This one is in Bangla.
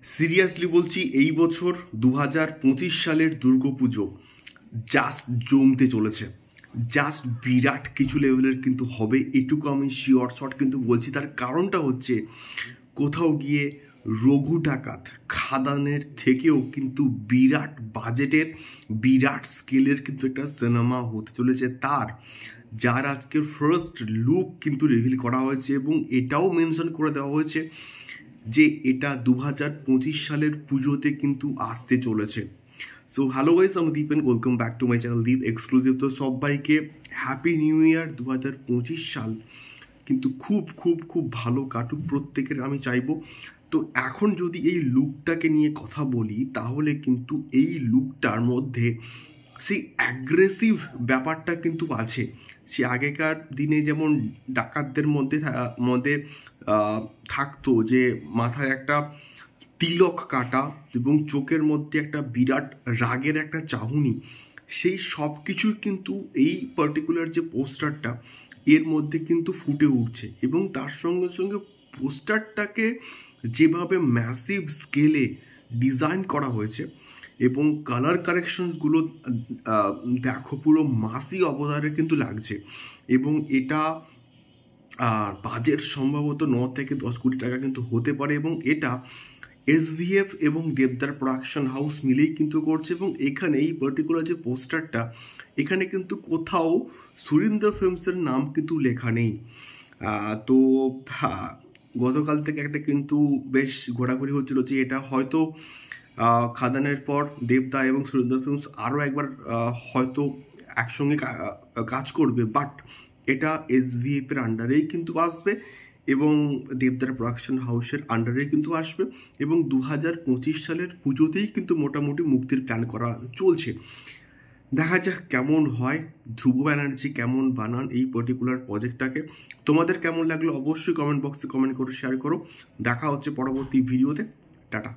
সিরিয়াসলি বলছি, এই বছর 2025 সালের দুর্গাপুজো জাস্ট জমতে চলেছে। জাস্ট বিরাট কিছু লেভেলের কিন্তু হবে, এটুকু আমি শিওর শট কিন্তু বলছি। তার কারণটা হচ্ছে, কোথাও গিয়ে রঘু ডাকাত খাদানের থেকেও কিন্তু বিরাট বাজেটের, বিরাট স্কেলের কিন্তু একটা সিনেমা হতে চলেছে। যার আজকে ফার্স্ট লুক কিন্তু রিভিল করা হয়েছে এবং এটাও মেনশন করে দেওয়া হয়েছে যে এটা 2025 সালের পুজোতে কিন্তু আসতে চলেছে। সো হ্যালো গাইস, আমি Deep and welcome back to my channel Deep exclusive. তো সবাইকে হ্যাপি নিউ ইয়ার। 2025 সাল কিন্তু খুব খুব খুব ভালো কাটুক প্রত্যেকের, আমি চাইবো। তো এখন যদি এই লুকটাকে নিয়ে কথা বলি, তাহলে কিন্তু এই লুকটার মধ্যে সেই অ্যাগ্রেসিভ ব্যাপারটা কিন্তু আছে। সে আগেকার দিনে যেমন ডাকাতদের মধ্যে থাকতো যে মাথায় একটা তিলক কাটা এবং চোখের মধ্যে একটা বিরাট রাগের একটা চাহনি, সেই সব কিছুই কিন্তু এই পার্টিকুলার যে পোস্টারটা এর মধ্যে কিন্তু ফুটে উঠছে। এবং তার সঙ্গে সঙ্গে পোস্টারটাকে যেভাবে ম্যাসিভ স্কেলে ডিজাইন করা হয়েছে এবং কালার কারেকশনসগুলো দেখো, পুরো মাসি অবতারে কিন্তু লাগছে। এবং এটা বাজেট সম্ভবত 9 থেকে 10 কোটি টাকা কিন্তু হতে পারে। এবং এটা এসভিএফ এবং দেবদার প্রোডাকশন হাউস মিলেই কিন্তু করছে। এবং এখানে এই পার্টিকুলার যে পোস্টারটা, এখানে কিন্তু কোথাও সুরিন্দর ফিল্মসের নাম কিন্তু লেখা নেই। তো গতকাল থেকে একটা কিন্তু বেশ ঘোরাঘুরি হচ্ছিল যে এটা হয়তো খাদানের পর দেবদা এবং সুরিন্দর ফিল্মস আরও একবার হয়তো একসঙ্গে কাজ করবে, বাট এটা এসভিএফ এর আন্ডারেই কিন্তু আসবে এবং দেবদার প্রোডাকশন হাউসের আন্ডারেই কিন্তু আসবে। এবং 2025 সালের পুজোতেই কিন্তু মোটামুটি মুক্তির প্ল্যান করা চলছে। দেখা যাক কেমন হয়, ধ্রুব ব্যানার্জি কেমন বানান এই পার্টিকুলার প্রজেক্টটাকে। তোমাদের কেমন লাগলো অবশ্যই কমেন্ট বক্সে কমেন্ট করো, শেয়ার করো। দেখা হচ্ছে পরবর্তী ভিডিওতে। টাটা।